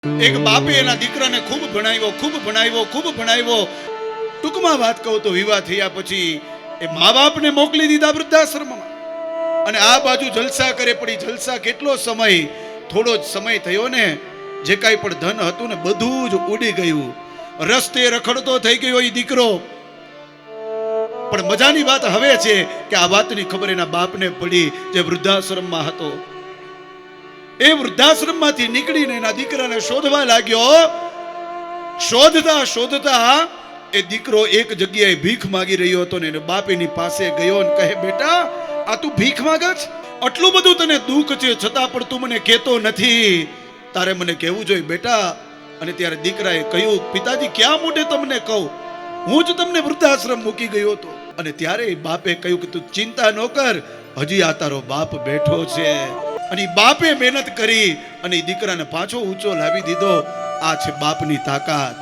એક બાપે એના દીકરાને ખૂબ ભણાવ્યો. ટૂંકમાં વાત કહું તો વિવાહ થયા પછી એ મા બાપને મોકલી દીધા વૃદ્ધાશ્રમમાં, અને આ બાજુ જલસા કરે પડી. જલસા કેટલો સમય? થોડો જ સમય થયો ને, જે કાંઈ પણ ધન હતું ને બધું જ ઉડી ગયું. રસ્તે રખડતો થઈ ગયો એ દીકરો. પણ મજાની વાત હવે છે કે આ વાતની ખબર એના બાપને પડી, જે વૃદ્ધાશ્રમમાં હતો. એ વૃદ્ધાશ્રમમાંથી નીકળીને એના દીકરાને શોધવા લાગ્યો. શોધતા એ દીકરો એક જગ્યાએ ભીખ માંગી રહ્યો હતો ને એને બાપ એની પાસે ગયો અને કહે, બેટા આ તું ભીખ માંગસ? આટલું બધું તને દુઃખ છે છતાં પણ તું મને કહેતો નથી. તારે મને કહેવું જોઈએ બેટા. અને ત્યારે દીકરાએ કહ્યું, પિતાજી ક્યાં મોઢે તમને કહું, હું જ તમને વૃદ્ધાશ્રમ મૂકી ગયો હતો. અને ત્યારે બાપે કહ્યું કે તું ચિંતા ન કર, હજી આ તારો બાપ બેઠો છે. અને બાપે મહેનત કરી અને દીકરાને પાછો ઊંચો લાવી દીધો. આ છે બાપની તાકાત.